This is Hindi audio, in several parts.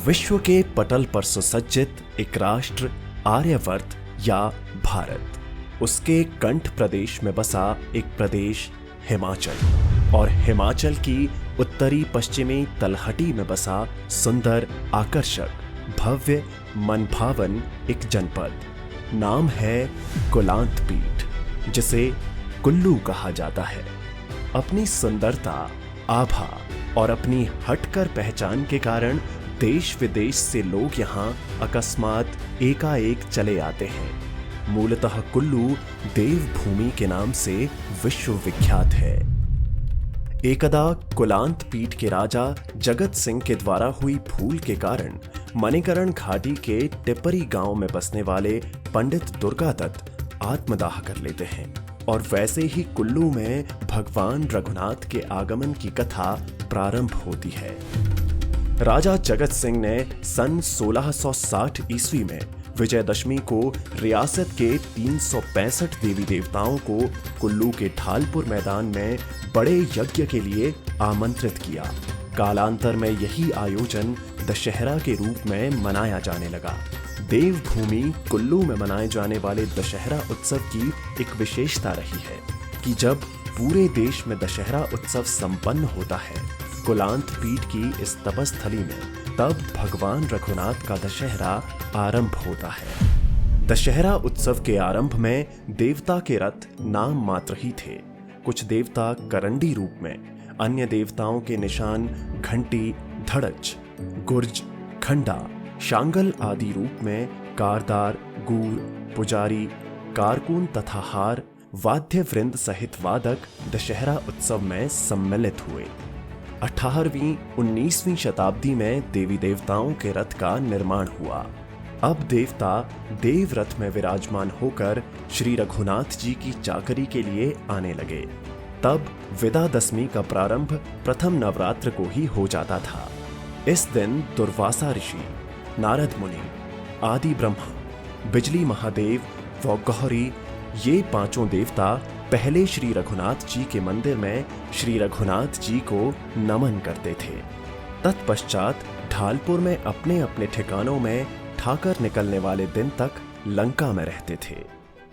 विश्व के पटल पर सुसज्जित एक राष्ट्र आर्यवर्त या भारत, उसके कंठ प्रदेश में बसा एक प्रदेश हिमाचल और हिमाचल की उत्तरी पश्चिमी तलहटी में बसा सुंदर, आकर्षक, भव्य, मनभावन एक जनपद। नाम है कुलांत पीठ, जिसे कुल्लू कहा जाता है। अपनी सुंदरता, आभा और अपनी हटकर पहचान के कारण देश विदेश से लोग यहाँ अकस्मात एकाएक चले आते हैं। मूलतः कुल्लू देवभूमि के नाम से विश्व विख्यात है। एकदा कुलांत पीठ के राजा जगत सिंह के द्वारा हुई भूल के कारण मणिकरण घाटी के टिप्परी गांव में बसने वाले पंडित दुर्गादत्त आत्मदाह कर लेते हैं और वैसे ही कुल्लू में भगवान रघुनाथ के आगमन की कथा प्रारंभ होती है। राजा जगत सिंह ने सन 1660 ईस्वी में विजयदशमी को रियासत के 365 देवी देवताओं को कुल्लू के ढालपुर मैदान में बड़े यज्ञ के लिए आमंत्रित किया। कालांतर में यही आयोजन दशहरा के रूप में मनाया जाने लगा। देवभूमि कुल्लू में मनाए जाने वाले दशहरा उत्सव की एक विशेषता रही है कि जब पूरे देश में दशहरा उत्सव संपन्न होता है, कुलांत पीठ की इस तपस्थली में तब भगवान रघुनाथ का दशहरा आरंभ होता है। दशहरा उत्सव के आरंभ में देवता के रथ नाम मात्र ही थे। कुछ देवता करंडी रूप में, अन्य देवताओं के निशान घंटी, धड़च, गुर्ज, खंडा, शांगल आदि रूप में कारदार, गूर, पुजारी, कारकुन तथा हार, वाद्य वृंद सहित वादक दशहरा उत्सव में सम्मिलित हुए। 18वीं 19वीं शताब्दी में देवी देवताओं के रथ का निर्माण हुआ। अब देवता देव रथ में विराजमान होकर श्री रघुनाथ जी की चाकरी के लिए आने लगे। तब विदा दशमी का प्रारंभ प्रथम नवरात्र को ही हो जाता था। इस दिन दुर्वासा ऋषि, नारद मुनि, आदि ब्रह्मा, बिजली महादेव व गौरी, ये पांचों देवता पहले श्री रघुनाथ जी के मंदिर में श्री रघुनाथ जी को नमन करते थे। तत्पश्चात ढालपुर में अपने अपने ठिकानों में ठाकर निकलने वाले दिन तक लंका में रहते थे।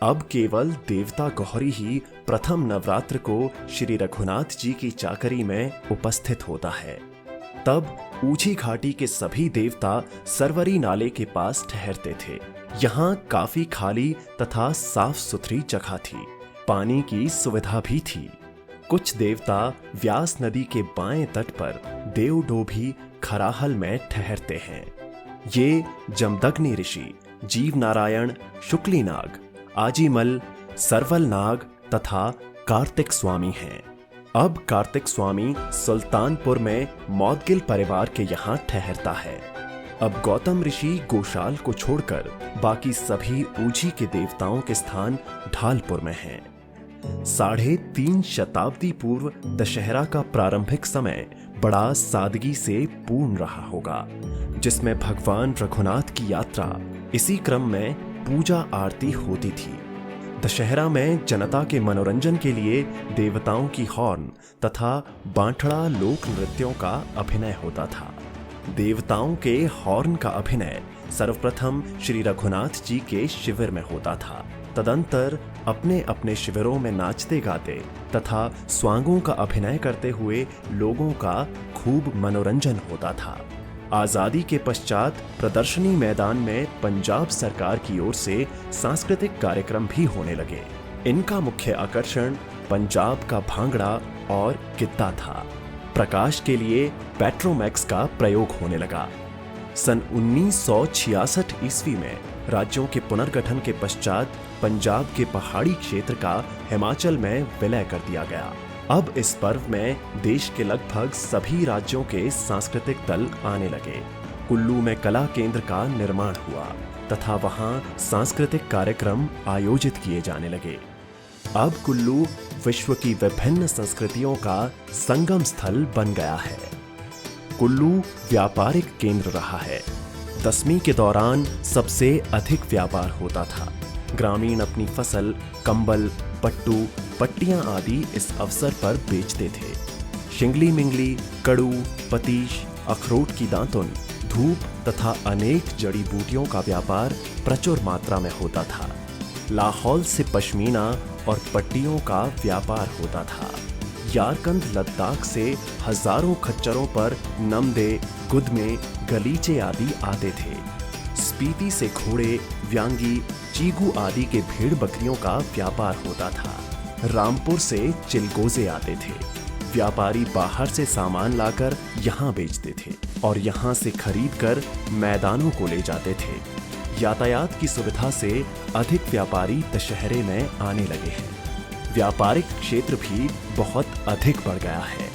अब केवल देवता गौरी ही प्रथम नवरात्र को श्री रघुनाथ जी की चाकरी में उपस्थित होता है। तब ऊंची घाटी के सभी देवता सरवरी नाले के पास ठहरते थे। यहाँ काफी खाली तथा साफ सुथरी जगह थी, पानी की सुविधा भी थी। कुछ देवता व्यास नदी के बाएं तट पर देवडोभी खराहल में ठहरते हैं। ये जमदग्नि ऋषि, जीव नारायण, शुक्ली नाग, आजीमल, सरवल नाग तथा कार्तिक स्वामी हैं। अब कार्तिक स्वामी सुल्तानपुर में मौदगिल परिवार के यहाँ ठहरता है। अब गौतम ऋषि गोशाल को छोड़कर बाकी सभी ऊंची के देवताओं के स्थान ढालपुर में हैं। 3.5 शताब्दी पूर्व दशहरा का प्रारंभिक समय बड़ा सादगी से पूर्ण रहा होगा, जिसमें भगवान रघुनाथ की यात्रा, इसी क्रम में पूजा आरती होती थी। दशहरा में जनता के मनोरंजन के लिए देवताओं की हॉर्न तथा बांटड़ा लोक नृत्यों का अभिनय होता था। देवताओं के हॉर्न का अभिनय सर्वप्रथम श्री रघुनाथ जी के शिविर में होता था। तदंतर अपने अपने शिविरों में नाचते गाते तथा स्वांगों का अभिनय करते हुए लोगों का खूब मनोरंजन होता था। आजादी के पश्चात प्रदर्शनी मैदान में पंजाब सरकार की ओर से सांस्कृतिक कार्यक्रम भी होने लगे। इनका मुख्य आकर्षण पंजाब का भांगड़ा और गिद्दा था। प्रकाश के लिए पेट्रोमैक्स का प्रयोग होने लगा। सन 1966 ईस्वी में राज्यों के पुनर्गठन के पश्चात पंजाब के पहाड़ी क्षेत्र का हिमाचल में विलय कर दिया गया। अब इस पर्व में देश के लगभग सभी राज्यों के सांस्कृतिक दल आने लगे। कुल्लू में कला केंद्र का निर्माण हुआ तथा वहां सांस्कृतिक कार्यक्रम आयोजित किए जाने लगे। अब कुल्लू विश्व की विभिन्न संस्कृतियों का संगम स्थल बन गया है। कुल्लू व्यापारिक केंद्र रहा है। दशमी के दौरान सबसे अधिक व्यापार होता था। ग्रामीण अपनी फसल, कंबल, पट्टू, पट्टियां आदि इस अवसर पर बेचते थे। शिंगली मिंगली, कड़ू, पतीश, अखरोट की दांतुन, धूप तथा अनेक जड़ी बूटियों का व्यापार प्रचुर मात्रा में होता था। लाहौल से पश्मीना और पट्टियों का व्यापार होता था। यारकंद लद्दाख से हजारों खच्चरों पर नमदे, गुदमे, गलीचे आदि आते थे। स्पीति से घोड़े, व्यांगी, चीगू आदि के भेड़ बकरियों का व्यापार होता था। रामपुर से चिलगोजे आते थे। व्यापारी बाहर से सामान लाकर यहाँ बेचते थे और यहाँ से खरीदकर मैदानों को ले जाते थे। यातायात की सुविधा से अधिक व्यापारी दशहरे में आने लगे हैं। व्यापारिक क्षेत्र भी बहुत अधिक बढ़ गया है।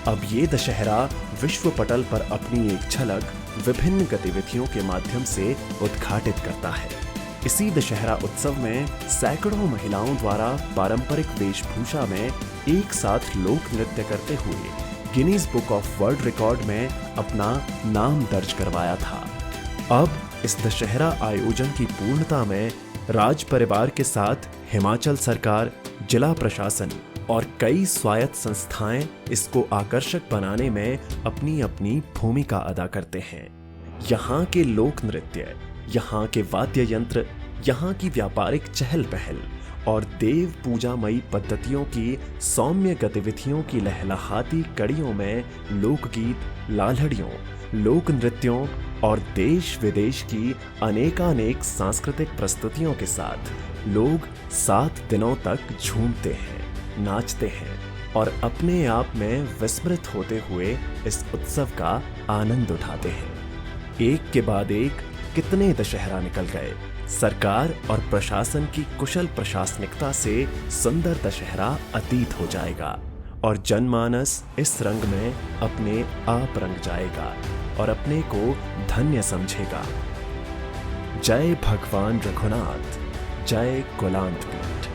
अब ये दशहरा विश्व पटल पर अपनी एक झलक विभिन्न गतिविधियों के माध्यम से उद्घाटित करता है। इसी दशहरा उत्सव में सैकड़ों महिलाओं द्वारा पारंपरिक वेशभूषा में एक साथ लोक नृत्य करते हुए Guinness book of world record में अपना नाम दर्ज करवाया था। अब इस दशहरा आयोजन की पूर्णता में राज परिवार के साथ हिमाचल सरकार, जिला प्रशासन और कई स्वायत्त संस्थाएं इसको आकर्षक बनाने में अपनी अपनी भूमिका अदा करते हैं। यहाँ के लोक नृत्य, यहाँ के वाद्य यंत्र, यहाँ की व्यापारिक चहल पहल और देव पूजामयी पद्धतियों की सौम्य गतिविधियों की लहलहाती कड़ियों में लोकगीत, लालड़ियों, लोक नृत्यों और देश विदेश की अनेकानेक सांस्कृतिक प्रस्तुतियों के साथ लोग 7 दिनों तक झूमते हैं, नाचते हैं और अपने आप में विस्मृत होते हुए इस उत्सव का आनंद उठाते हैं। एक के बाद एक कितने दशहरा निकल गए। सरकार और प्रशासन की कुशल प्रशासनिकता से सुंदर दशहरा अतीत हो जाएगा और जनमानस इस रंग में अपने आप रंग जाएगा और अपने को धन्य समझेगा। जय भगवान रघुनाथ, जय कुलांत पीठ।